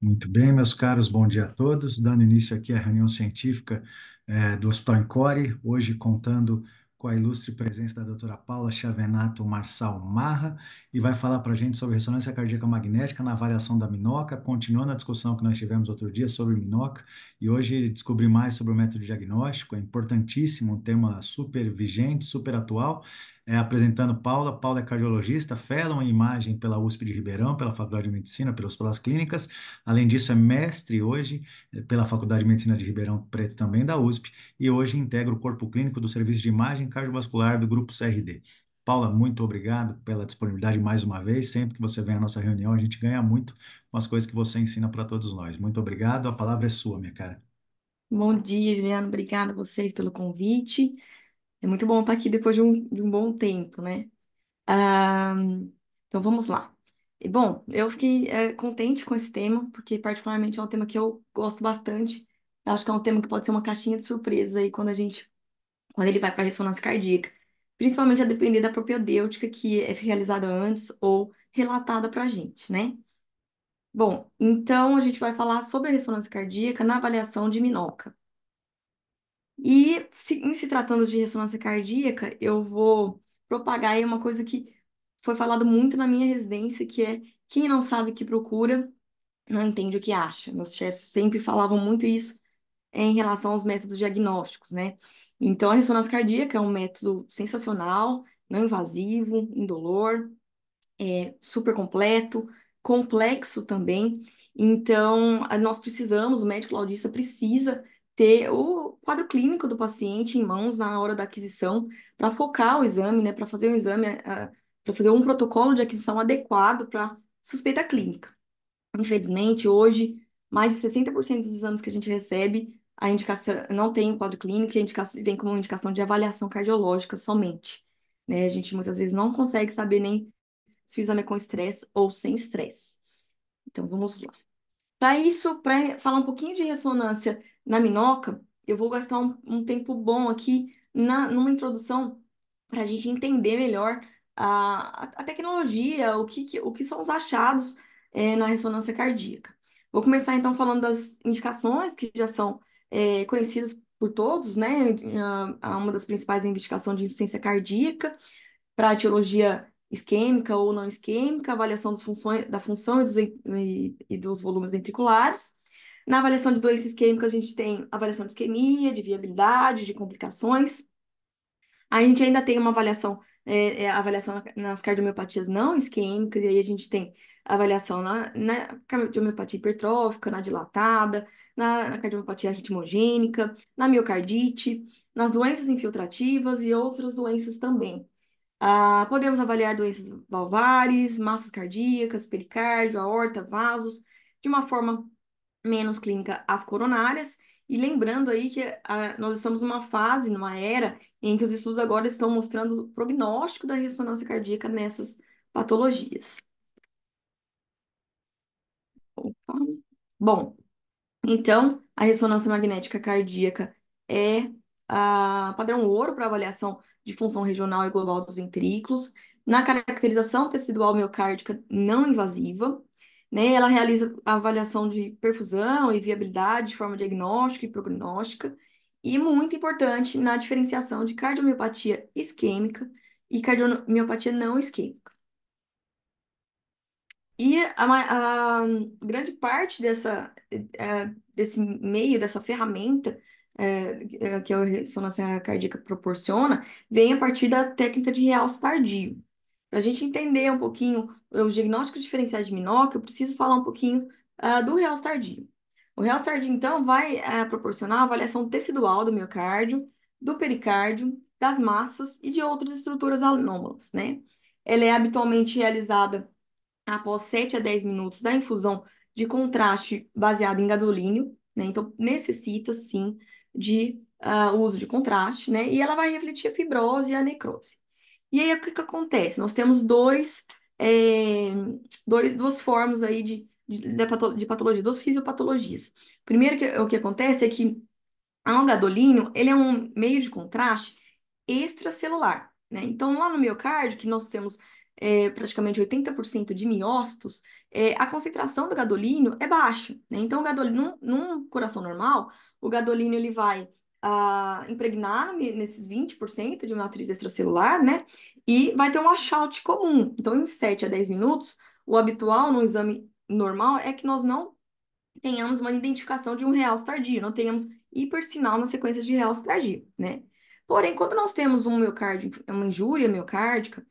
Muito bem, meus caros, bom dia a todos. Dando início aqui à reunião científica do Hospital Encore, hoje contando com a ilustre presença da doutora Paula Chavenato Marçal Marra, e vai falar para a gente sobre ressonância cardíaca magnética na avaliação da MINOCA, continuando a discussão que nós tivemos outro dia sobre MINOCA, e hoje descobrir mais sobre o método diagnóstico, é importantíssimo, um tema super vigente, super atual. Apresentando Paula. Paula é cardiologista, fellow em imagem pela USP de Ribeirão, pela Faculdade de Medicina, pelas Hospitais Clínicas. Além disso, é mestre hoje pela Faculdade de Medicina de Ribeirão Preto, também da USP, e hoje integra o corpo clínico do Serviço de Imagem Cardiovascular do Grupo CRD. Paula, muito obrigado pela disponibilidade mais uma vez. Sempre que você vem à nossa reunião, a gente ganha muito com as coisas que você ensina para todos nós. Muito obrigado, a palavra é sua, minha cara. Bom dia, Juliano. Obrigada a vocês pelo convite. É muito bom estar aqui depois de um bom tempo, né? Ah, então vamos lá. Bom, eu fiquei contente com esse tema, porque particularmente é um tema que eu gosto bastante. Eu acho que é um tema que pode ser uma caixinha de surpresa aí quando ele vai para a ressonância cardíaca. Principalmente a depender da propedêutica que é realizada antes ou relatada para a gente, né? Bom, então a gente vai falar sobre a ressonância cardíaca na avaliação de Minoca. E em se tratando de ressonância cardíaca, eu vou propagar aí uma coisa que foi falado muito na minha residência, que é quem não sabe o que procura, não entende o que acha. Meus chefes sempre falavam muito isso em relação aos métodos diagnósticos, né? Então, a ressonância cardíaca é um método sensacional, não invasivo, indolor, super completo, complexo também. Então, nós precisamos, o médico laudista precisa ter o quadro clínico do paciente em mãos na hora da aquisição, para focar o exame, né, para fazer um exame, para fazer um protocolo de aquisição adequado para suspeita clínica. Infelizmente, hoje, mais de 60% dos exames que a gente recebe, a indicação não tem o quadro clínico, e a indicação vem como uma indicação de avaliação cardiológica somente. Né? A gente muitas vezes não consegue saber nem se o exame é com estresse ou sem estresse. Então, vamos lá. Para isso, para falar um pouquinho de ressonância na minoca, eu vou gastar um tempo bom aqui numa introdução para a gente entender melhor a tecnologia, o que são os achados na ressonância cardíaca. Vou começar então falando das indicações que já são conhecidas por todos, né? Uma das principais é a investigação de insuficiência cardíaca, para a etiologia isquêmica ou não isquêmica, avaliação da função e dos volumes ventriculares. Na avaliação de doenças isquêmicas, a gente tem avaliação de isquemia, de viabilidade, de complicações. A gente ainda tem uma avaliação, avaliação nas cardiomiopatias não isquêmicas, e aí a gente tem avaliação na cardiomiopatia hipertrófica, na dilatada, na cardiomiopatia ritmogênica, na miocardite, nas doenças infiltrativas e outras doenças também. Podemos avaliar doenças valvares, massas cardíacas, pericárdio, aorta, vasos, de uma forma menos clínica as coronárias. E lembrando aí que nós estamos numa fase, numa era, em que os estudos agora estão mostrando o prognóstico da ressonância cardíaca nessas patologias. Opa. Bom, então, a ressonância magnética cardíaca é a padrão ouro para avaliação de função regional e global dos ventrículos, na caracterização tecidual miocárdica não invasiva, né? Ela realiza a avaliação de perfusão e viabilidade de forma diagnóstica e prognóstica, e muito importante na diferenciação de cardiomiopatia isquêmica e cardiomiopatia não isquêmica. E a grande parte desse meio, dessa ferramenta que a ressonância cardíaca proporciona, vem a partir da técnica de realce tardio. Para a gente entender um pouquinho os diagnósticos diferenciais de Minoca, eu preciso falar um pouquinho do realce tardio. O realce tardio, então, vai proporcionar a avaliação tecidual do miocárdio, do pericárdio, das massas e de outras estruturas anômalas, né? Ela é habitualmente realizada após 7 a 10 minutos da infusão de contraste baseado em gadolínio, né? Então, necessita, sim, de uso de contraste, né? E ela vai refletir a fibrose e a necrose. E aí, o que que acontece? Nós temos é, duas formas aí de patologia, duas fisiopatologias. Primeiro, o que acontece é que o gadolínio, ele é um meio de contraste extracelular, né? Então, lá no miocárdio, que nós temos praticamente 80% de miócitos, a concentração do gadolínio é baixa, né? Então, o gadolínio, num coração normal, o gadolínio ele vai impregnar nesses 20% de matriz extracelular, né? E vai ter um washout comum. Então, em 7 a 10 minutos, o habitual no exame normal é que nós não tenhamos uma identificação de um realce tardio, não tenhamos hipersinal na sequência de realce tardio, né? Porém, quando nós temos um miocárdio, uma injúria miocárdica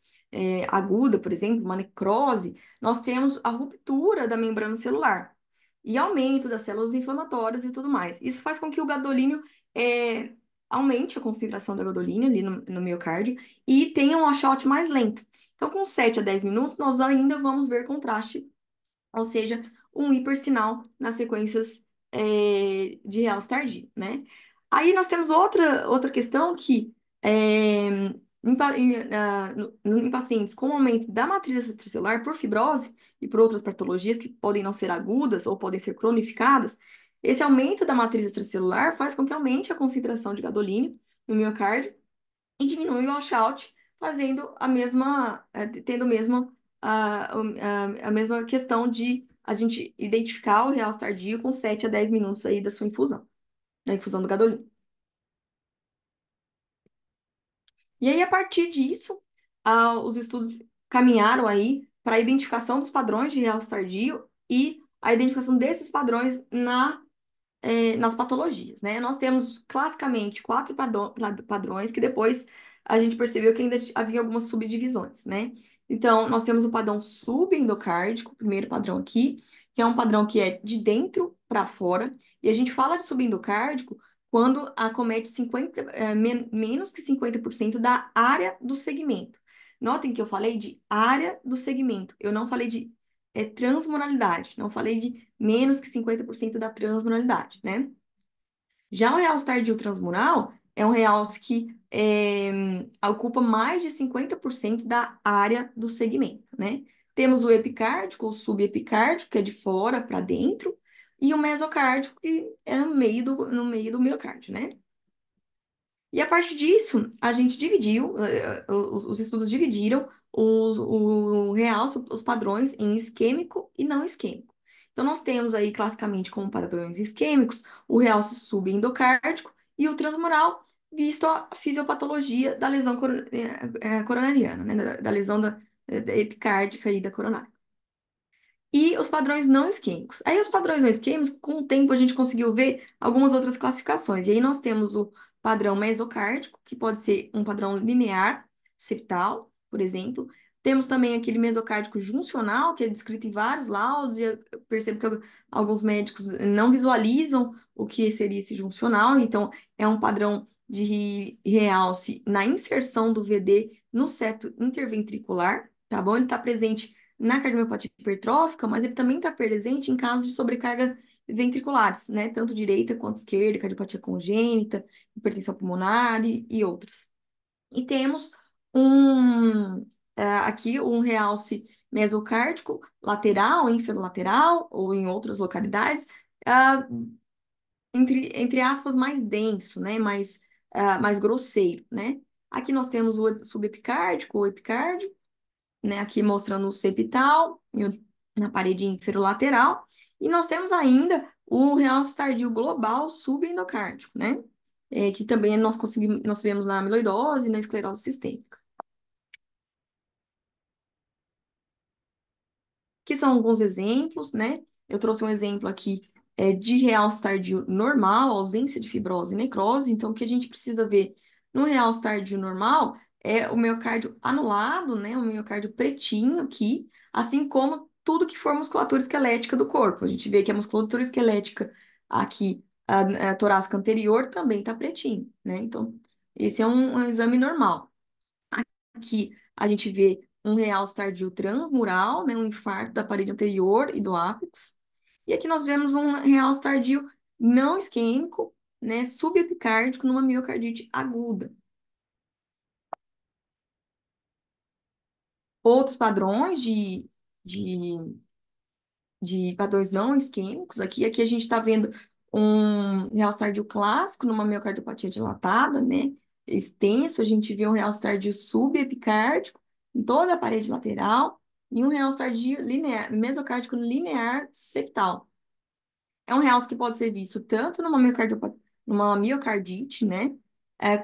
aguda, por exemplo, uma necrose, nós temos a ruptura da membrana celular e aumento das células inflamatórias e tudo mais. Isso faz com que o gadolínio aumente a concentração do gadolínio ali no miocárdio e tenha um washout mais lento. Então, com 7 a 10 minutos, nós ainda vamos ver contraste, ou seja, um hipersinal nas sequências de realce tardio, né? Aí nós temos outra questão que em pacientes com aumento da matriz extracelular por fibrose e por outras patologias que podem não ser agudas ou podem ser cronificadas, esse aumento da matriz extracelular faz com que aumente a concentração de gadolínio no miocárdio e diminui o washout, fazendo a mesma, tendo mesmo a mesma questão de a gente identificar o realce tardio com 7 a 10 minutos aí da sua infusão, da infusão do gadolínio. E aí, a partir disso, os estudos caminharam aí para a identificação dos padrões de realce tardio e a identificação desses padrões nas patologias, né? Nós temos classicamente quatro padrões que depois a gente percebeu que ainda havia algumas subdivisões, né? Então, nós temos o padrão subendocárdico, o primeiro padrão aqui, que é um padrão que é de dentro para fora, e a gente fala de subendocárdico quando acomete menos que 50% da área do segmento. Notem que eu falei de área do segmento, eu não falei de transmoralidade, não falei de menos que 50% da transmoralidade, né? Já o realce tardio transmural é um realce que ocupa mais de 50% da área do segmento, né? Temos o epicárdico, o subepicárdico, que é de fora para dentro, e o mesocárdico, que é no meio do miocárdio, né? E a partir disso, a gente dividiu, os estudos dividiram o realce, os padrões em isquêmico e não isquêmico. Então, nós temos aí, classicamente, como padrões isquêmicos, o realce subendocárdico e o transmural, visto a fisiopatologia da lesão coronariana, né, da lesão da epicárdica e da coronária. E os padrões não isquêmicos. Aí, os padrões não isquêmicos, com o tempo, a gente conseguiu ver algumas outras classificações. E aí, nós temos o padrão mesocárdico, que pode ser um padrão linear, septal, por exemplo. Temos também aquele mesocárdico juncional, que é descrito em vários laudos, e eu percebo que alguns médicos não visualizam o que seria esse juncional. Então, é um padrão de realce na inserção do VD no septo interventricular, tá bom? Ele está presente na cardiomiopatia hipertrófica, mas ele também está presente em casos de sobrecarga ventriculares, né? Tanto direita quanto esquerda, cardiopatia congênita, hipertensão pulmonar e outras. E temos aqui um realce mesocárdico lateral, inferolateral, ou em outras localidades, ah, entre aspas, mais denso, né? Mais grosseiro, né? Aqui nós temos o subepicárdico, o epicárdio, né, aqui mostrando o septal na parede inferolateral. E nós temos ainda o realce tardio global subendocárdico, né? Que também nós vemos na amiloidose e na esclerose sistêmica. Que são alguns exemplos, né? Eu trouxe um exemplo aqui de realce tardio normal, ausência de fibrose e necrose. Então, o que a gente precisa ver no realce tardio normal é o miocárdio anulado, né? O miocárdio pretinho aqui, assim como tudo que for musculatura esquelética do corpo. A gente vê que a musculatura esquelética aqui, a torácica anterior, também está pretinho, né? Então, esse é um exame normal. Aqui a gente vê um realce tardio transmural, né, um infarto da parede anterior e do ápex. E aqui nós vemos um realce tardio não isquêmico, né, subepicárdico numa miocardite aguda. Outros padrões de, de padrões não isquêmicos, aqui a gente está vendo um realce tardio clássico numa miocardiopatia dilatada, né, extenso, a gente vê um realce tardio subepicárdico, em toda a parede lateral e um realce tardio linear, mesocárdico linear septal. É um realce que pode ser visto tanto numa miocardite, né?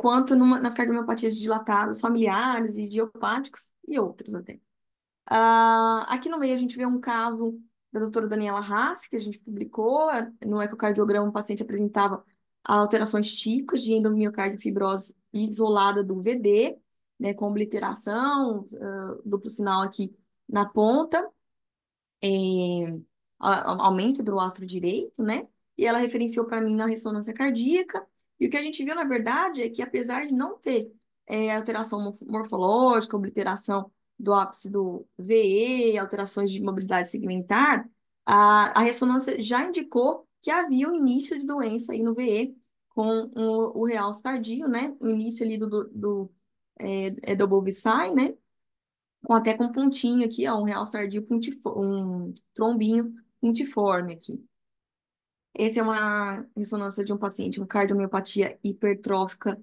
Quanto nas cardiomiopatias dilatadas, familiares, idiopáticos e outras até. Aqui no meio a gente vê um caso da doutora Daniela Haas, que a gente publicou. No ecocardiograma, o paciente apresentava alterações típicas de endomiocárdio fibrose isolada do VD, né, com obliteração, duplo sinal aqui na ponta, é, aumento do átrio direito, né? E ela referenciou para mim na ressonância cardíaca. E o que a gente viu, na verdade, é que apesar de não ter alteração morfológica, obliteração do ápice do VE, alterações de mobilidade segmentar, a ressonância já indicou que havia um início de doença aí no VE com o realce tardio, né? O início ali do Bulbicide, né? Até com pontinho aqui, ó, um realce tardio um trombinho puntiforme aqui. Essa é uma ressonância de um paciente com cardiomiopatia hipertrófica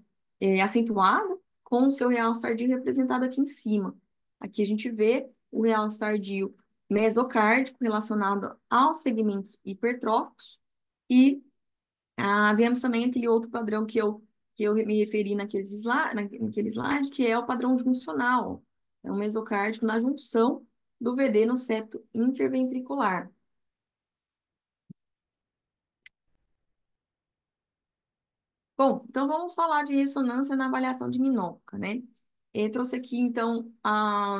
acentuada, com o seu realce tardio representado aqui em cima. Aqui a gente vê o realce tardio mesocárdico relacionado aos segmentos hipertróficos e vemos também aquele outro padrão que eu me referi naquele slide, que é o padrão juncional. É um mesocárdico na junção do VD no septo interventricular. Bom, então vamos falar de ressonância na avaliação de minhoca, né? Eu trouxe aqui, então, a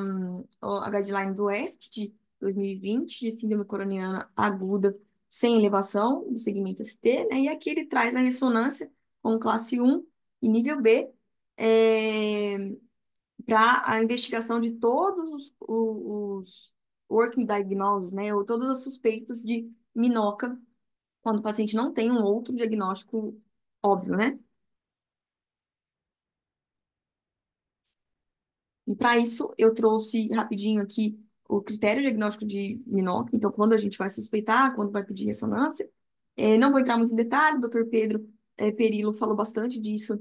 guideline do ESC de 2020, de síndrome coroniana aguda sem elevação do segmento ST, né? E aqui ele traz a ressonância com classe 1 e nível B, para a investigação de todos os working diagnoses, né? Ou todas as suspeitas de minoca, quando o paciente não tem um outro diagnóstico óbvio, né? E para isso, eu trouxe rapidinho aqui o critério diagnóstico de minóquio. Então, quando a gente vai suspeitar, quando vai pedir ressonância, não vou entrar muito em detalhe, o doutor Pedro Perillo falou bastante disso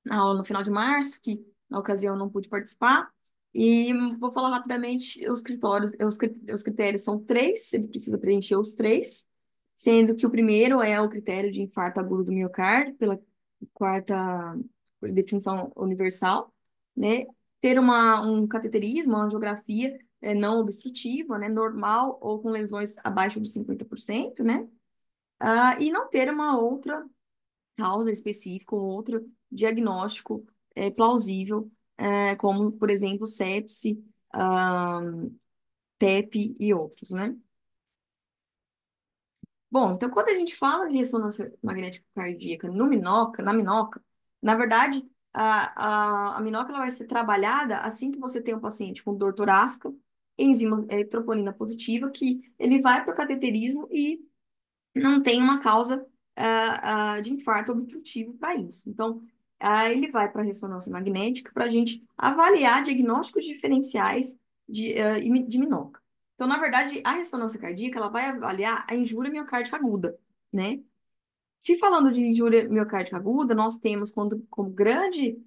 na aula no final de março, que na ocasião eu não pude participar. E vou falar rapidamente os critérios são três, ele precisa preencher os três, sendo que o primeiro é o critério de infarto agudo do miocárdio, pela quarta definição universal, né? Ter um cateterismo, uma angiografia não obstrutiva, né? Normal ou com lesões abaixo de 50%, né? E não ter uma outra causa específica, ou outro diagnóstico plausível, como, por exemplo, sepse, ah, TEP e outros, né? Bom, então quando a gente fala de ressonância magnética cardíaca no na minoca, na verdade, a minoca ela vai ser trabalhada assim que você tem um paciente com dor torácica, enzima troponina positiva, que ele vai para o cateterismo e não tem uma causa de infarto obstrutivo para isso. Então, ele vai para a ressonância magnética para a gente avaliar diagnósticos diferenciais de minoca. Então, na verdade, a ressonância cardíaca ela vai avaliar a injúria miocárdica aguda, né? Se falando de injúria miocárdica aguda, nós temos como grande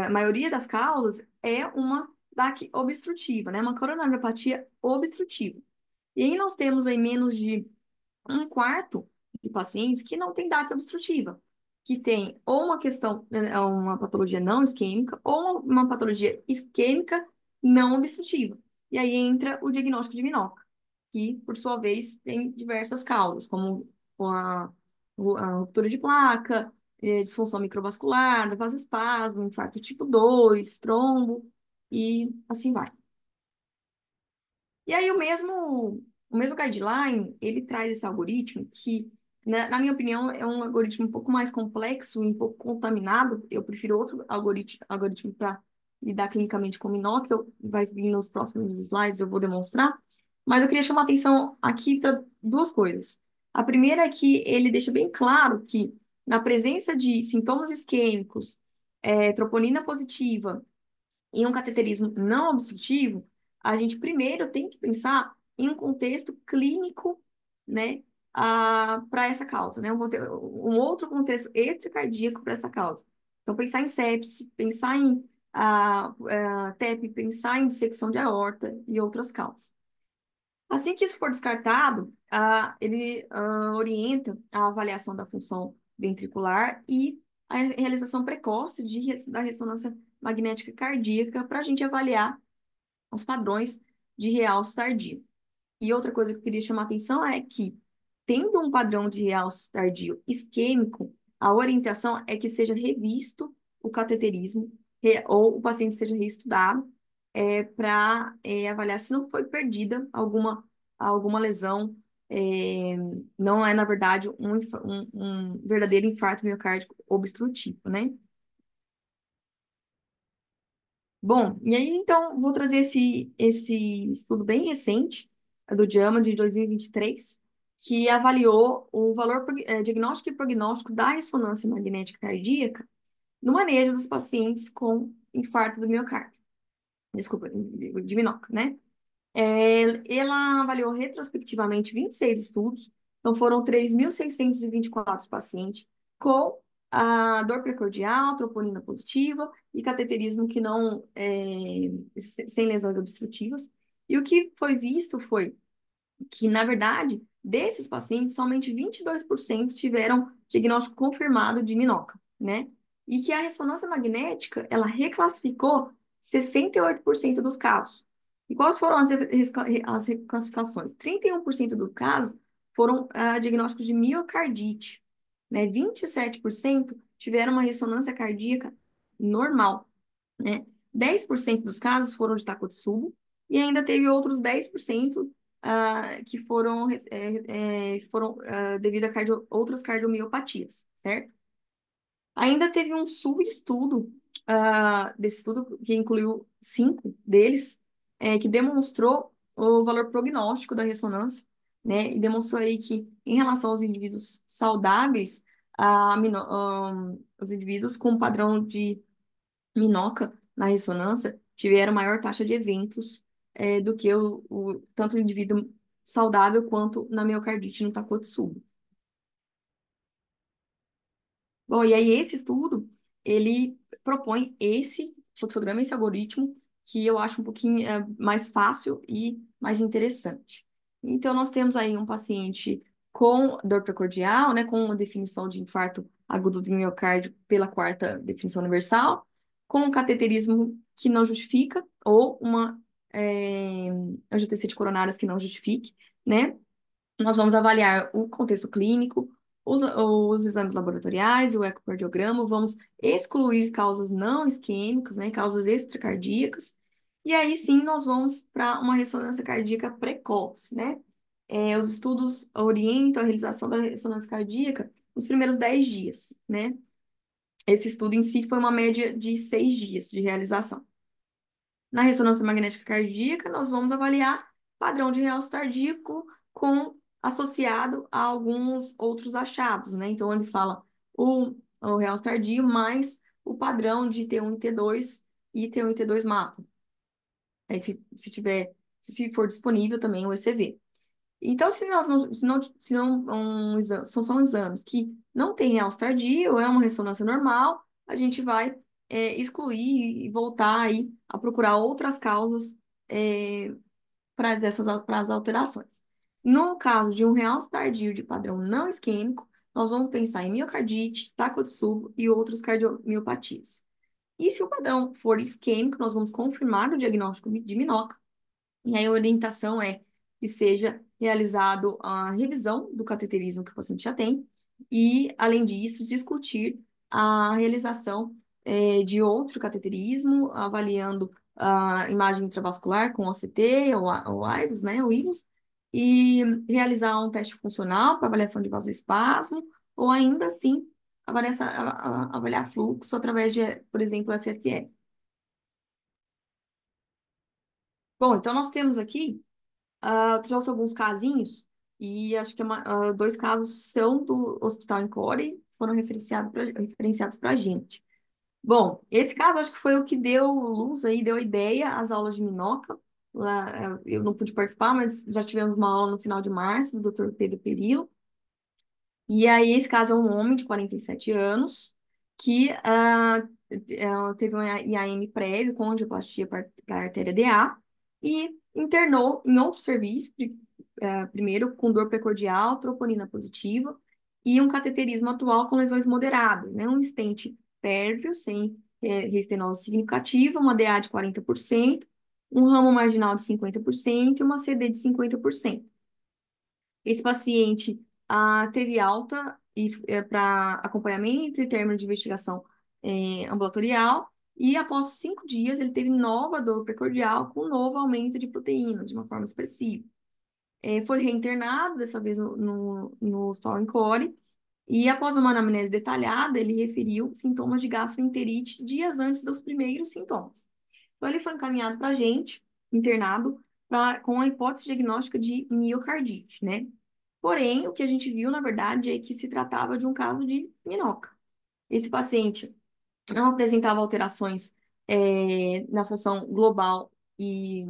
maioria das causas é uma DAC obstrutiva, né? Uma coronariopatia obstrutiva. E aí nós temos aí menos de um quarto de pacientes que não tem DACA obstrutiva, que tem ou uma questão, uma patologia não isquêmica, ou uma patologia isquêmica não obstrutiva. E aí entra o diagnóstico de MINOCA, que, por sua vez, tem diversas causas, como a ruptura de placa, disfunção microvascular, vasoespasmo, infarto tipo 2, trombo, e assim vai. E aí o mesmo guideline, ele traz esse algoritmo que, na minha opinião, é um algoritmo um pouco mais complexo e um pouco contaminado. Eu prefiro outro algoritmo para lidar clinicamente com minóquio, vai vir nos próximos slides, eu vou demonstrar. Mas eu queria chamar a atenção aqui para duas coisas. A primeira é que ele deixa bem claro que, na presença de sintomas isquêmicos, troponina positiva, em um cateterismo não obstrutivo, a gente primeiro tem que pensar em um contexto clínico, né, para essa causa, né, um outro contexto extracardíaco para essa causa. Então, pensar em sepse, pensar em até pensar em dissecção de aorta e outras causas. Assim que isso for descartado, ele orienta a avaliação da função ventricular e a realização precoce da ressonância magnética cardíaca para a gente avaliar os padrões de realce tardio. E outra coisa que eu queria chamar a atenção é que, tendo um padrão de realce tardio isquêmico, a orientação é que seja revisto o cateterismo, ou o paciente seja reestudado, para avaliar se não foi perdida alguma lesão. é, não é, na verdade, um verdadeiro infarto miocárdico obstrutivo, né? Bom, e aí então vou trazer esse estudo bem recente, do JAMA de 2023, que avaliou o valor diagnóstico e prognóstico da ressonância magnética cardíaca no manejo dos pacientes com infarto do miocárdio. Desculpa, de minócardio, né? Ela avaliou retrospectivamente 26 estudos, então foram 3.624 pacientes com a dor precordial, troponina positiva e cateterismo que não, sem lesões obstrutivas. E o que foi visto foi que, na verdade, desses pacientes, somente 22% tiveram diagnóstico confirmado de minhoca, né? E que a ressonância magnética, ela reclassificou 68% dos casos. E quais foram as reclassificações? 31% dos casos foram diagnósticos de miocardite, né? 27% tiveram uma ressonância cardíaca normal, né? 10% dos casos foram de Takotsubo e ainda teve outros 10% que foram devido a outras cardiomiopatias, certo? Ainda teve um subestudo desse estudo, que incluiu 5 deles, que demonstrou o valor prognóstico da ressonância, né? E demonstrou aí que, em relação aos indivíduos saudáveis, os indivíduos com padrão de Minoca, na ressonância, tiveram maior taxa de eventos do que tanto o indivíduo saudável quanto na miocardite no Takotsubo. Bom, e aí esse estudo, ele propõe esse fluxograma, esse algoritmo, que eu acho um pouquinho mais fácil e mais interessante. Então, nós temos aí um paciente com dor precordial, né, com uma definição de infarto agudo do miocárdio pela quarta definição universal, com um cateterismo que não justifica, ou uma angiotensina coronárias que não justifique, né? Nós vamos avaliar o contexto clínico, os exames laboratoriais, o ecocardiograma, vamos excluir causas não isquêmicas, né, causas extracardíacas, e aí sim nós vamos para uma ressonância cardíaca precoce, né? Os estudos orientam a realização da ressonância cardíaca nos primeiros 10 dias, né? Esse estudo em si foi uma média de 6 dias de realização. Na ressonância magnética cardíaca, nós vamos avaliar padrão de realce cardíaco associado a alguns outros achados, né? Então, ele fala o realce tardio mais o padrão de T1 e T2 e T1 e T2 mapa. Aí, se for disponível também o ECV. Então, se nós não, se não são exames que não tem realce tardio, é uma ressonância normal, a gente vai excluir e voltar aí a procurar outras causas para as alterações. No caso de um realce tardio de padrão não isquêmico, nós vamos pensar em miocardite, Takotsubo e outras cardiomiopatias. E se o padrão for isquêmico, nós vamos confirmar o diagnóstico de MINOCA, e aí a orientação é que seja realizado a revisão do cateterismo que o paciente já tem e, além disso, discutir a realização de outro cateterismo, avaliando a imagem intravascular com OCT ou IVUS, né, o IVUS, e realizar um teste funcional para avaliação de vasoespasmo, ou ainda assim avaliar fluxo através de, por exemplo, FFE. Bom, então nós temos aqui trouxe alguns casinhos e acho que 2 casos são do Hospital Encore, foram referenciados para a gente. Bom, esse caso acho que foi o que deu luz aí, deu ideia às aulas de Minoca. Lá, eu não pude participar, mas já tivemos uma aula no final de março do Dr. Pedro Perillo. E aí, esse caso é um homem de 47 anos, que teve um IAM prévio com angioplastia para a artéria DA e internou em outro serviço, primeiro com dor precordial, troponina positiva e um cateterismo atual com lesões moderadas, né? Um stent pérvio sem restenose significativa, uma DA de 40%, um ramo marginal de 50% e uma CD de 50%. Esse paciente teve alta para acompanhamento e término de investigação ambulatorial, e após 5 dias ele teve nova dor precordial com novo aumento de proteína, de uma forma expressiva. Foi reinternado, dessa vez no Hospital Encore, e após uma anamnese detalhada, ele referiu sintomas de gastroenterite dias antes dos primeiros sintomas. Então, ele foi encaminhado para a gente, internado, com a hipótese diagnóstica de miocardite, né? Porém, o que a gente viu, na verdade, é que se tratava de um caso de minoca. Esse paciente não apresentava alterações na função global e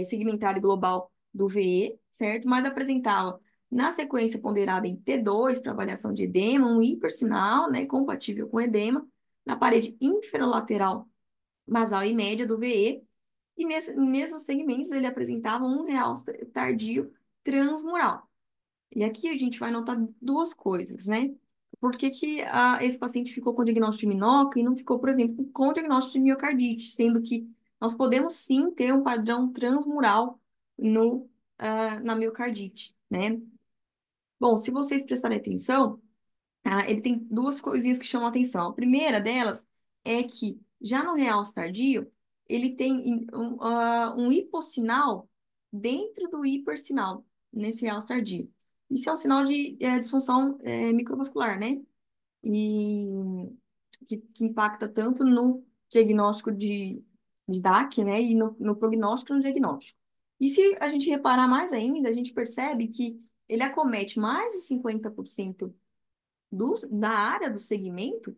segmentar global do VE, certo? Mas apresentava, na sequência ponderada em T2 para avaliação de edema, um hipersinal, né, compatível com edema, na parede inferolateral basal e média do VE, e nesses mesmos segmentos ele apresentava um realce tardio transmural. E aqui a gente vai notar duas coisas, né? Por que que esse paciente ficou com diagnóstico de minoca e não ficou, por exemplo, com diagnóstico de miocardite, sendo que nós podemos sim ter um padrão transmural na miocardite, né? Bom, se vocês prestarem atenção, ele tem duas coisinhas que chamam a atenção. A primeira delas é que, já no realce tardio, ele tem um hipossinal dentro do hipersinal, nesse realce tardio. Isso é um sinal de disfunção microvascular, né? E que impacta tanto no diagnóstico de DAC, né? E no prognóstico e no diagnóstico. E se a gente reparar mais ainda, a gente percebe que ele acomete mais de 50% da área do segmento,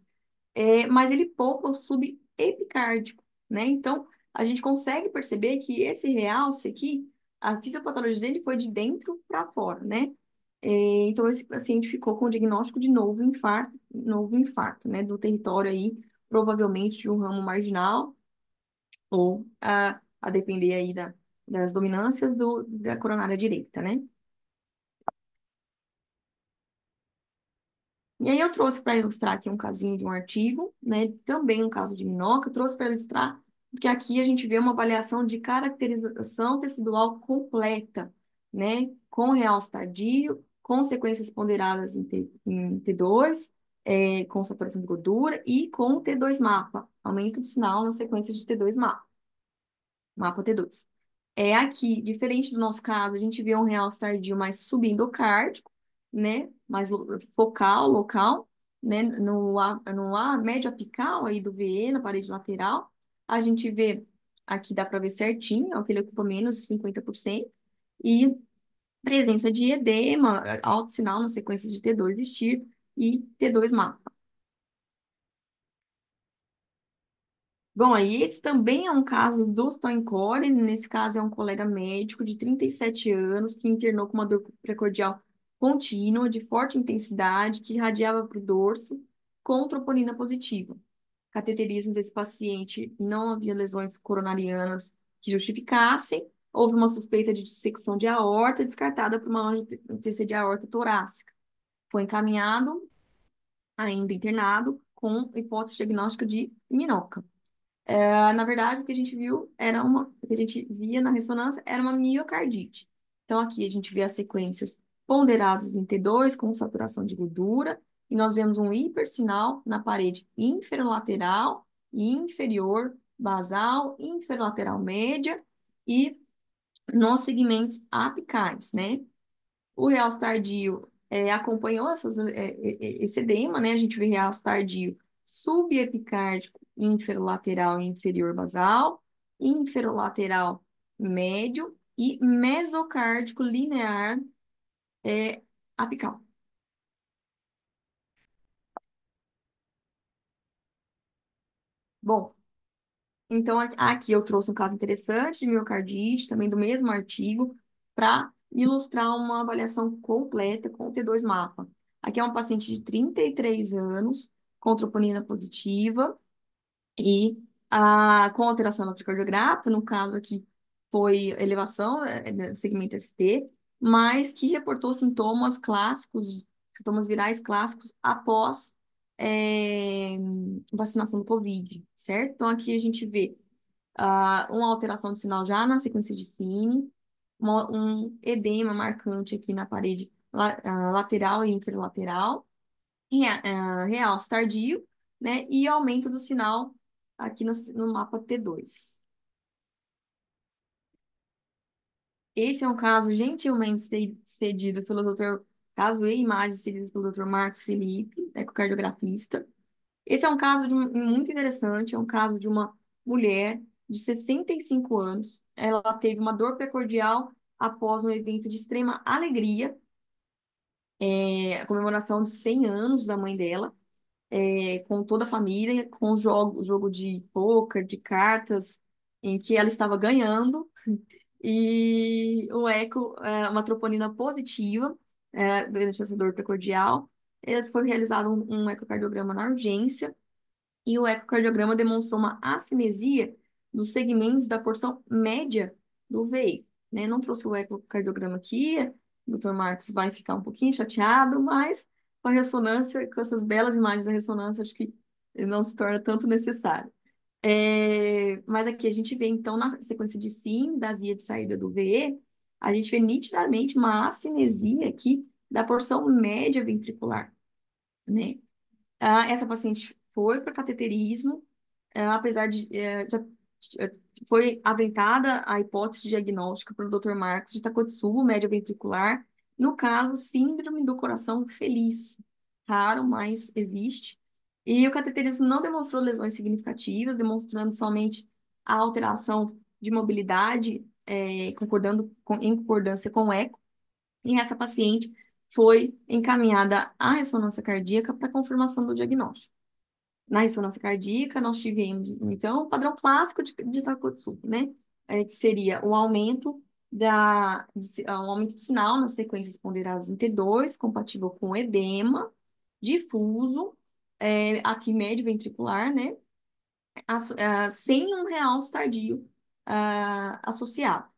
mas ele poupa o subepicárdico, né? Então, a gente consegue perceber que esse realce aqui, a fisiopatologia dele foi de dentro para fora, né? Então, esse paciente ficou com o diagnóstico de novo infarto, né? Do território aí, provavelmente de um ramo marginal, ou a depender aí das dominâncias da coronária direita, né? E aí eu trouxe para ilustrar aqui um casinho de um artigo, né? Também um caso de minhoca, eu trouxe para ilustrar, porque aqui a gente vê uma avaliação de caracterização tecidual completa, né? Com realce tardio, com sequências ponderadas em T2, com saturação de gordura e com T2 mapa, aumento do sinal na sequência de T2 mapa T2. Aqui, diferente do nosso caso, a gente vê um realce tardio mais subendocárdico, né? Mais focal, local, né? No A médio apical aí do VE, na parede lateral. A gente vê, aqui dá para ver certinho, ó, que ele ocupa menos de 50%. E presença de edema, alto sinal nas sequências de T2 STIR e T2 MAPA. Bom, aí esse também é um caso do Stoencore. Nesse caso é um colega médico de 37 anos que internou com uma dor precordial contínua, de forte intensidade, que irradiava para o dorso, com troponina positiva. Cateterismo desse paciente, não havia lesões coronarianas que justificassem. Houve uma suspeita de dissecção de aorta, descartada por uma angiotensão de aorta torácica. Foi encaminhado, ainda internado, com hipótese diagnóstica de minoca. Na verdade, o que a gente via na ressonância era uma miocardite. Então, aqui a gente vê as sequências ponderadas em T2 com saturação de gordura, e nós vemos um hipersinal na parede inferolateral e inferior basal, inferolateral média e nos segmentos apicais, né? O realce tardio acompanhou esse edema, né? A gente vê realce tardio subepicárdico, inferolateral e inferior basal, inferolateral médio e mesocárdico linear apical. Bom, então aqui eu trouxe um caso interessante de miocardite, também do mesmo artigo, para ilustrar uma avaliação completa com o T2 mapa. Aqui é uma paciente de 33 anos, com troponina positiva e com alteração eletrocardiográfica, no caso aqui foi elevação do segmento ST, mas que reportou sintomas clássicos, sintomas virais clássicos após é, vacinação do Covid, certo? Então aqui a gente vê uma alteração de sinal já na sequência de Cine, um edema marcante aqui na parede lateral e infralateral, realce tardio, né, e aumento do sinal aqui no mapa T2. Esse é um caso gentilmente cedido pelo doutor, caso e imagens cedidas pelo doutor Marcos Felipe, ecocardiografista. Esse é um caso muito interessante, é um caso de uma mulher de 65 anos. Ela teve uma dor precordial após um evento de extrema alegria, a comemoração de 100 anos da mãe dela, com toda a família, com o jogo de pôquer, de cartas, em que ela estava ganhando, e o eco, uma troponina positiva, durante essa dor precordial. Foi realizado um ecocardiograma na urgência, e o ecocardiograma demonstrou uma acinesia dos segmentos da porção média do veículo, né? Não trouxe o ecocardiograma aqui, o doutor Marcos vai ficar um pouquinho chateado, mas com a ressonância, com essas belas imagens da ressonância, acho que não se torna tanto necessário. Mas aqui a gente vê, então, na sequência de SIM, da via de saída do VE, a gente vê nitidamente uma acinesia aqui da porção média ventricular, né? Essa paciente foi para cateterismo, apesar de já foi aventada a hipótese diagnóstica pelo Dr. Marcos de Takotsubo, média ventricular, no caso, síndrome do coração feliz. Raro, mas existe. E o cateterismo não demonstrou lesões significativas, demonstrando somente a alteração de mobilidade, em concordância com o eco. E essa paciente foi encaminhada à ressonância cardíaca para confirmação do diagnóstico. Na ressonância cardíaca, nós tivemos, então, o padrão clássico de Takotsubo, né? Que seria um aumento de sinal nas sequências ponderadas em T2, compatível com edema, difuso, aqui médio ventricular, né? Sem um realce tardio associado.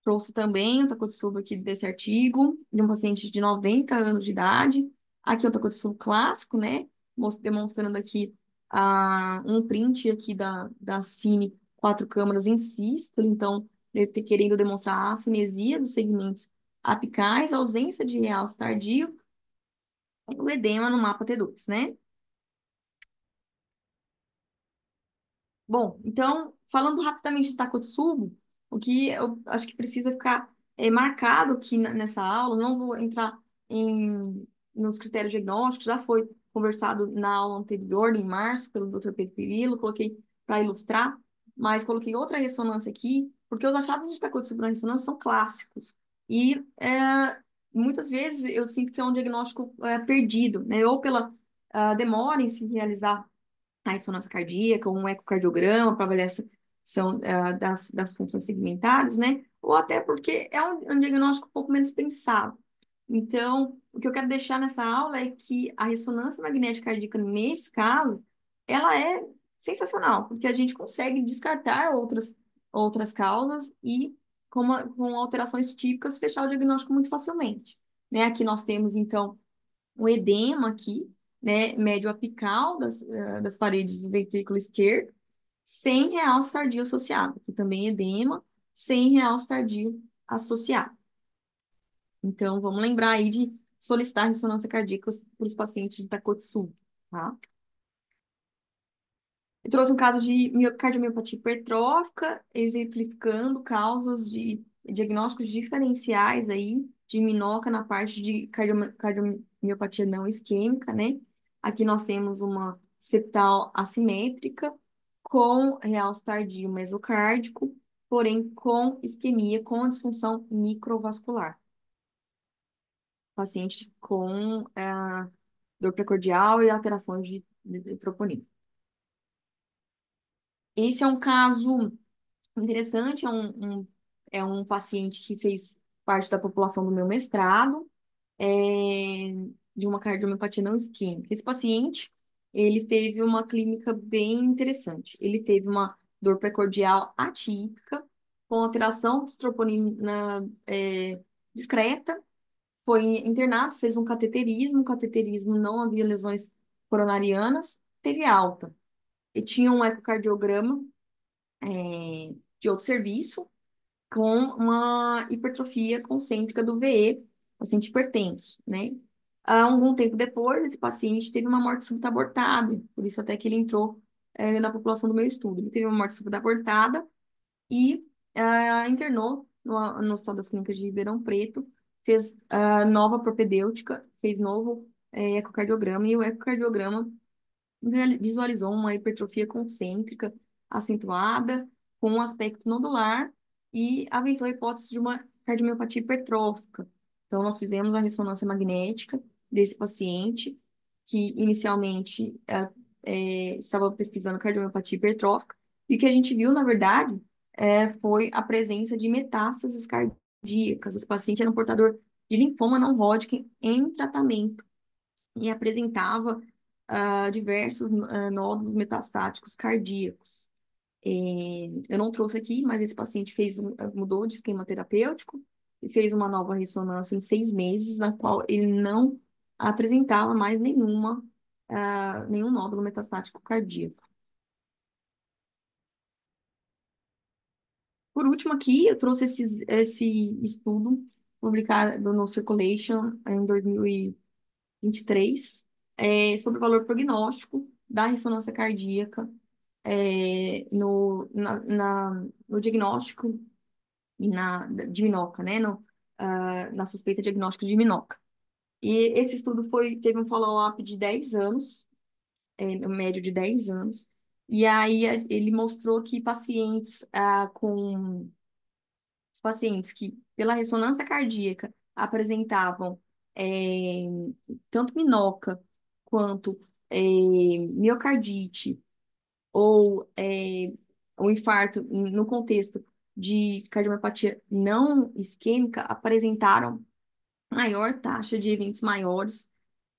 Trouxe também o Takotsubo aqui desse artigo, de um paciente de 90 anos de idade. Aqui é o Takotsubo clássico, né? Demonstrando aqui um print aqui da Cine 4 câmaras em sístole. Então, querendo demonstrar a acinesia dos segmentos apicais, ausência de realce tardio, e o edema no mapa T2, né? Bom, então, falando rapidamente de Takotsubo, o que eu acho que precisa ficar marcado aqui nessa aula, não vou entrar nos critérios diagnósticos, já foi conversado na aula anterior, em março, pelo Dr. Pedro Pirillo, coloquei para ilustrar, mas coloquei outra ressonância aqui, porque os achados de Takotsubo na ressonância são clássicos, e muitas vezes eu sinto que é um diagnóstico perdido, né, ou pela demora em se realizar a ressonância cardíaca, ou um ecocardiograma para avaliação das funções segmentares, né? Ou até porque é um diagnóstico um pouco menos pensado. Então, o que eu quero deixar nessa aula é que a ressonância magnética cardíaca, nesse caso, ela é sensacional, porque a gente consegue descartar outras causas e, com alterações típicas, fechar o diagnóstico muito facilmente. Né? Aqui nós temos, então, o edema aqui, né, médio apical das paredes do ventrículo esquerdo, sem realce tardio associado, que também é edema, sem realce tardio associado. Então, vamos lembrar aí de solicitar ressonância cardíaca para os pacientes de Takotsubo, tá? Eu trouxe um caso de cardiomiopatia hipertrófica, exemplificando causas de diagnósticos diferenciais aí de minoca na parte de cardiomiopatia não isquêmica, né? Aqui nós temos uma septal assimétrica com realce tardio mesocárdico, porém com isquemia, com disfunção microvascular. Paciente com dor precordial e alterações de troponina. Esse é um caso interessante, é um paciente que fez parte da população do meu mestrado, é, de uma cardiomiopatia não isquêmica. Esse paciente, ele teve uma clínica bem interessante. Ele teve uma dor precordial atípica, com alteração de troponina discreta, foi internado, fez um cateterismo, o cateterismo não havia lesões coronarianas, teve alta. E tinha um ecocardiograma, de outro serviço, com uma hipertrofia concêntrica do VE, paciente hipertenso, né? Há algum tempo depois, esse paciente teve uma morte súbita abortada, por isso até que ele entrou, na população do meu estudo. Ele teve uma morte súbita abortada e internou no Hospital das Clínicas de Ribeirão Preto, fez nova propedêutica, fez novo ecocardiograma, e o ecocardiograma visualizou uma hipertrofia concêntrica acentuada, com um aspecto nodular, e aventou a hipótese de uma cardiomiopatia hipertrófica. Então, nós fizemos a ressonância magnética desse paciente, que inicialmente estava pesquisando cardiomiopatia hipertrófica, e o que a gente viu, na verdade, foi a presença de metástases cardíacas. Esse paciente era um portador de linfoma não Hodgkin em tratamento e apresentava diversos nódulos metastáticos cardíacos. Eu não trouxe aqui, mas esse paciente mudou de esquema terapêutico e fez uma nova ressonância em 6 meses, na qual ele não apresentava mais nenhum nódulo metastático cardíaco. Por último, aqui, eu trouxe esse estudo publicado no Circulation em 2023, sobre o valor prognóstico da ressonância cardíaca no diagnóstico de minoca, né? Na suspeita diagnóstico de minoca. E esse estudo teve um follow-up de 10 anos, um médio de 10 anos, e aí ele mostrou que os pacientes que, pela ressonância cardíaca, apresentavam é, tanto minoca quanto miocardite ou o infarto no contexto de cardiomiopatia não isquêmica apresentaram maior taxa de eventos maiores,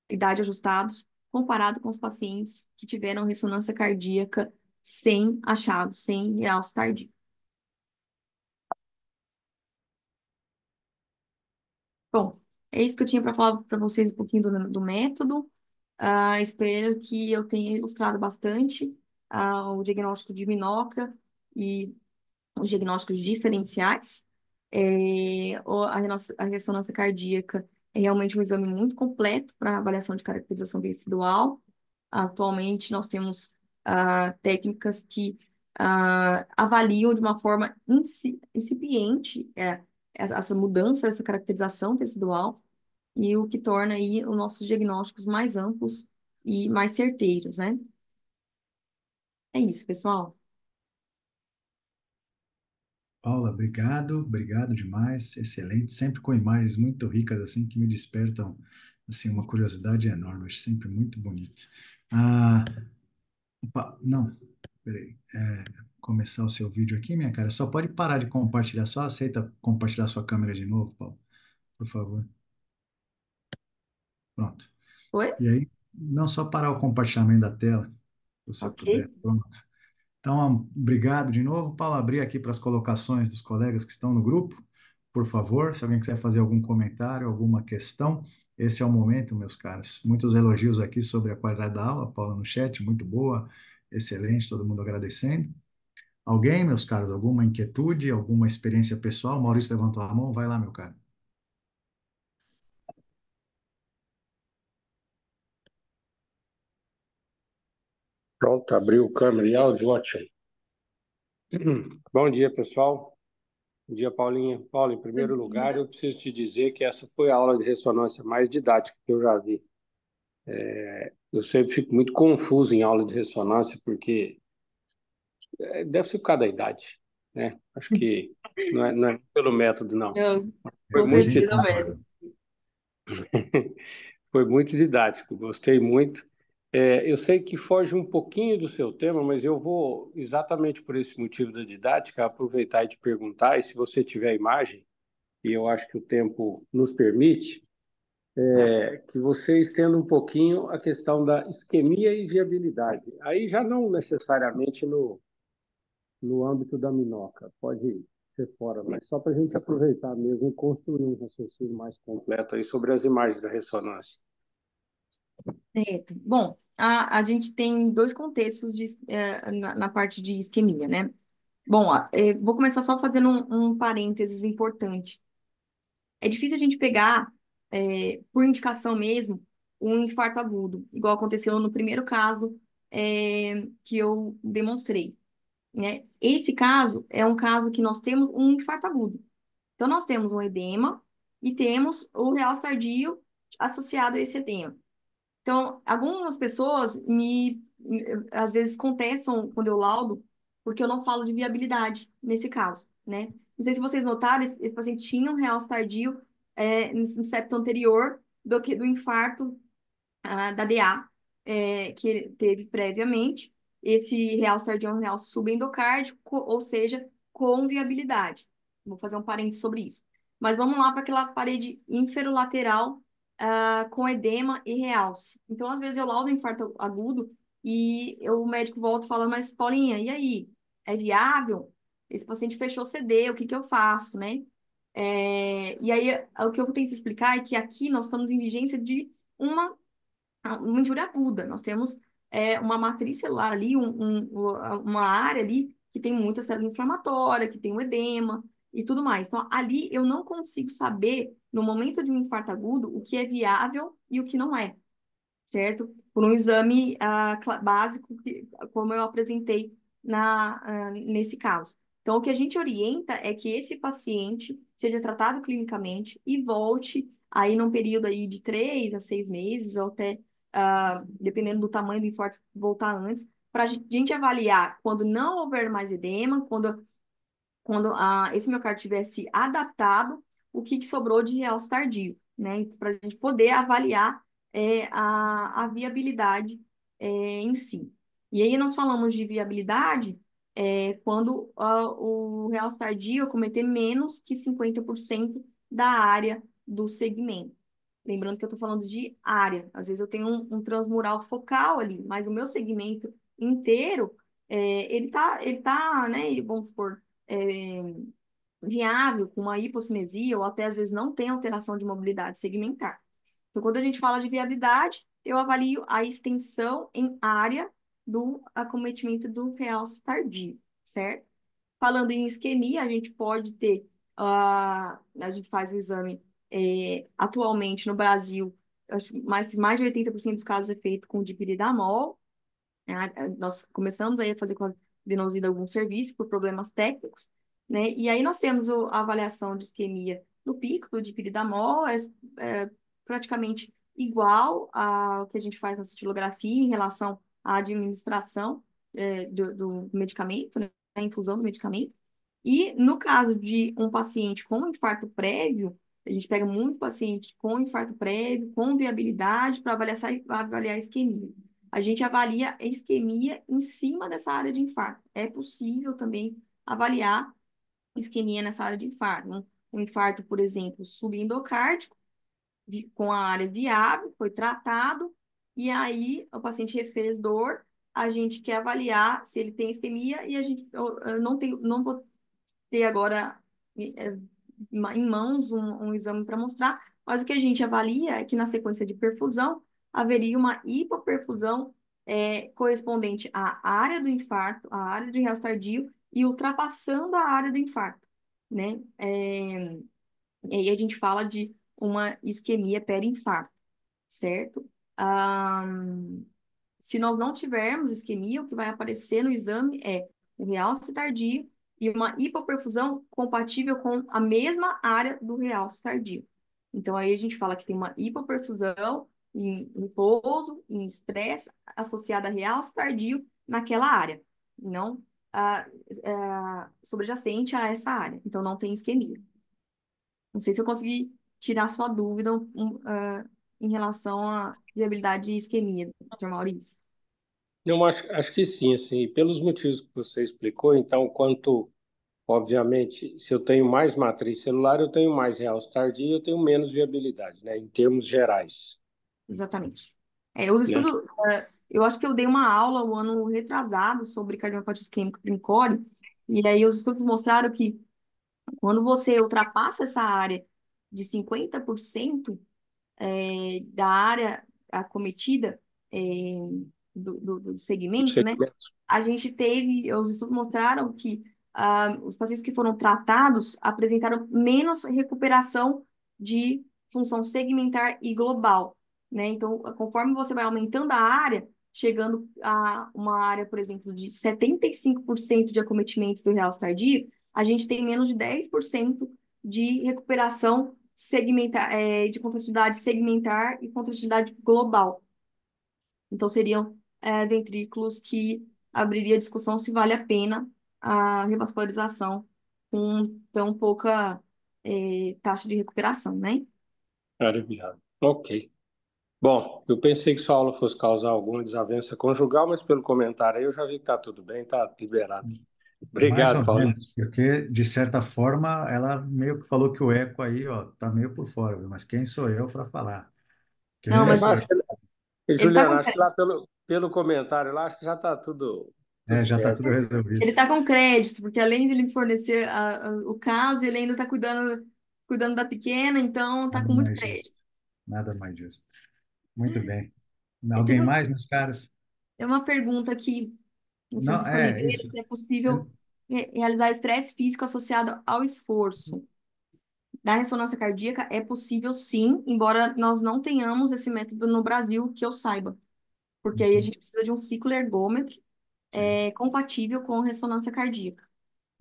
idade ajustados, comparado com os pacientes que tiveram ressonância cardíaca sem achado, sem realce tardio. Bom, é isso que eu tinha para falar para vocês um pouquinho do método. Espero que eu tenha ilustrado bastante o diagnóstico de minoca e os diagnósticos diferenciais. A ressonância cardíaca é realmente um exame muito completo para avaliação de caracterização residual. Atualmente, nós temos técnicas que avaliam de uma forma incipiente essa mudança, essa caracterização tecidual, e o que torna aí os nossos diagnósticos mais amplos e mais certeiros, né? É isso, pessoal. Paula, obrigado demais, excelente, sempre com imagens muito ricas assim que me despertam assim uma curiosidade enorme, acho sempre muito bonito. Ah, opa, não, peraí, começar o seu vídeo aqui, minha cara, só pode parar de compartilhar, só aceita compartilhar sua câmera de novo, Paulo, por favor. Pronto. Oi? E aí, não só parar o compartilhamento da tela, se você Ok. puder, pronto. Então, obrigado de novo. Paulo, abrir aqui para as colocações dos colegas que estão no grupo. Por favor, se alguém quiser fazer algum comentário, alguma questão, esse é o momento, meus caros. Muitos elogios aqui sobre a qualidade da aula, Paula, no chat, muito boa, excelente, todo mundo agradecendo. Alguém, meus caros, alguma inquietude, alguma experiência pessoal? Maurício levantou a mão, vai lá, meu caro. Pronto, abriu câmera e áudio, ótimo. Bom dia, pessoal. Bom dia, Paulinha. Paulo, em Bom primeiro lugar, dia. eu preciso te dizer que essa foi a aula de ressonância mais didática que eu já vi. Eu sempre fico muito confuso em aula de ressonância, porque deve ser por causa da idade, né? Acho que não é pelo método, não. Eu, Foi com A muito, gente certeza concorda. mesmo. foi muito didático, gostei muito. Eu sei que foge um pouquinho do seu tema, mas eu vou, exatamente por esse motivo da didática, aproveitar e te perguntar, e se você tiver imagem, e eu acho que o tempo nos permite, que você estenda um pouquinho a questão da isquemia e viabilidade. Aí já não necessariamente no âmbito da minhoca, pode ser fora, mas só para a gente aproveitar mesmo e construir um raciocínio mais completo aí sobre as imagens da ressonância. Certo. Bom, a gente tem dois contextos na parte de isquemia, né? Bom, vou começar só fazendo um parênteses importante. É difícil a gente pegar, por indicação mesmo, um infarto agudo, igual aconteceu no primeiro caso, que eu demonstrei, né? Esse caso é um caso que nós temos um infarto agudo. Então, nós temos um edema e temos o realce tardio associado a esse edema. Então, algumas pessoas às vezes contestam quando eu laudo, porque eu não falo de viabilidade nesse caso, né? Não sei se vocês notaram, esse paciente tinha um realce tardio no septo anterior do infarto da DA, que ele teve previamente. Esse realce tardio é um realce subendocárdico, ou seja, com viabilidade. Vou fazer um parênteses sobre isso. Mas vamos lá para aquela parede inferolateral, com edema e realce. Então, às vezes, eu laudo infarto agudo e o médico volta e fala, mas Paulinha, e aí? É viável? Esse paciente fechou CD, o que que eu faço, né? E aí, o que eu tento explicar é que aqui nós estamos em vigência de uma injúria aguda. Nós temos uma matriz celular ali, uma área ali que tem muita célula inflamatória, que tem um edema e tudo mais. Então, ali eu não consigo saber, no momento de um infarto agudo, o que é viável e o que não é, certo? Por um exame básico, como eu apresentei nesse caso. Então, o que a gente orienta é que esse paciente seja tratado clinicamente e volte aí num período aí de 3 a 6 meses, ou até, dependendo do tamanho do infarto, voltar antes, para a gente avaliar quando não houver mais edema, quando esse miocárdio tivesse adaptado, o que sobrou de realce tardio, né? Para a gente poder avaliar a viabilidade em si. E aí nós falamos de viabilidade quando o realce tardio cometer menos que 50% da área do segmento. Lembrando que eu estou falando de área. Às vezes eu tenho um transmural focal ali, mas o meu segmento inteiro, ele tá, né, vamos supor, é, viável, com uma hipocinesia, ou até às vezes não tem alteração de mobilidade segmentar. Então, quando a gente fala de viabilidade, eu avalio a extensão em área do acometimento do realce tardio, certo? Falando em isquemia, a gente pode ter, a gente faz o exame, atualmente no Brasil, acho que mais de 80% dos casos é feito com dipiridamol, né? Nós começamos aí a fazer com a adenosina alguns serviços por problemas técnicos, né? E aí nós temos a avaliação de isquemia no pico do dipiridamol, é praticamente igual ao que a gente faz na cintilografia em relação à administração do medicamento, né? A infusão do medicamento. E no caso de um paciente com infarto prévio, a gente pega muito paciente com infarto prévio, com viabilidade, para avaliar a isquemia. A gente avalia a isquemia em cima dessa área de infarto. É possível também avaliar isquemia nessa área de infarto. Um infarto, por exemplo, subendocárdico, com a área viável, foi tratado, e aí o paciente refez dor, a gente quer avaliar se ele tem isquemia e a gente eu não vou ter agora é, em mãos um exame para mostrar, mas o que a gente avalia é que na sequência de perfusão haveria uma hipoperfusão correspondente à área do infarto, à área de realce tardio e ultrapassando a área do infarto, né? E aí a gente fala de uma isquemia perinfarto, certo? Ah, Se nós não tivermos isquemia, o que vai aparecer no exame é o realce tardio e uma hipoperfusão compatível com a mesma área do realce tardio. Então, aí a gente fala que tem uma hipoperfusão em repouso, em estresse, associada a realce tardio naquela área, não sobrejacente a essa área. Então, não tem isquemia. Não sei se eu consegui tirar sua dúvida em relação viabilidade e isquemia, doutor Maurício? Eu acho que sim, assim, pelos motivos que você explicou, então, quanto, obviamente, se eu tenho mais matriz celular, eu tenho mais realce tardia, eu tenho menos viabilidade, né, em termos gerais, Exatamente. Os né? estudos, eu acho que eu dei uma aula o ano retrasado sobre cardiomiopatia isquêmica princori, e aí os estudos mostraram que quando você ultrapassa essa área de 50%, da área acometida, é, do segmento, né? Segmentos. A gente teve, os estudos mostraram que os pacientes que foram tratados apresentaram menos recuperação de função segmentar e global, né? Então, conforme você vai aumentando a área, chegando a uma área, por exemplo, de 75% de acometimento do realce tardio, a gente tem menos de 10% de recuperação segmentar, de contratividade segmentar e contratividade global. Então, seriam ventrículos que abriria discussão se vale a pena a revascularização com tão pouca taxa de recuperação, né? Área viável. Ok. Bom, eu pensei que sua aula fosse causar alguma desavença conjugal, mas pelo comentário aí eu já vi que está tudo bem, está liberado. Mais Obrigado, ou Paulo. menos, porque de certa forma ela meio que falou que o eco aí, ó, tá meio por fora, viu? Mas quem sou eu para falar? Não, Quem mas sou eu? ele tá Juliana, com, acho que lá pelo comentário lá, acho que já está tudo É, já tá certo. tudo resolvido. ele tá com crédito, porque além de ele me fornecer o caso, ele ainda tá cuidando da pequena, então tá Nada com muito mais justo. crédito. Nada mais justo. Muito bem. Teve Alguém mais, meus caras? uma pergunta aqui no Não, Francisco é Oliveira, isso. se é possível Eu- realizar estresse físico associado ao esforço. Da ressonância cardíaca é possível sim, embora nós não tenhamos esse método no Brasil, que eu saiba, porque aí a Uhum, gente precisa de um ciclo ergômetro sim. compatível com ressonância cardíaca.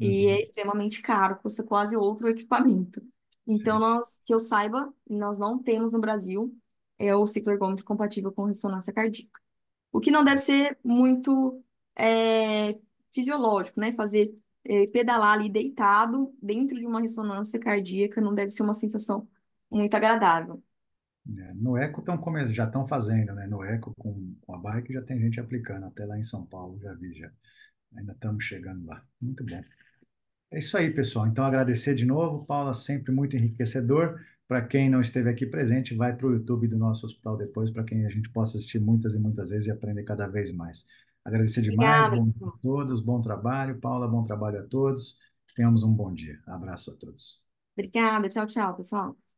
E é Uhum, extremamente caro, custa quase outro equipamento. Então, sim. que eu saiba, nós não temos no Brasil o ciclo ergômetro compatível com ressonância cardíaca. O que não deve ser muito é, fisiológico, né? Fazer pedalar ali deitado dentro de uma ressonância cardíaca não deve ser uma sensação muito agradável. É, no Eco já estão fazendo, né? No Eco com a bike já tem gente aplicando, até lá em São Paulo já vi já. Ainda estamos chegando lá. Muito bom. É isso aí, pessoal. Então, agradecer de novo, Paula, sempre muito enriquecedor. Para quem não esteve aqui presente, vai para o YouTube do nosso hospital depois, para quem a gente possa assistir muitas e muitas vezes e aprender cada vez mais. Agradecer demais, Obrigada, bom dia a pessoal. todos, bom trabalho. Paula, bom trabalho a todos. Tenhamos um bom dia. Abraço a todos. Obrigada. Tchau, tchau, pessoal.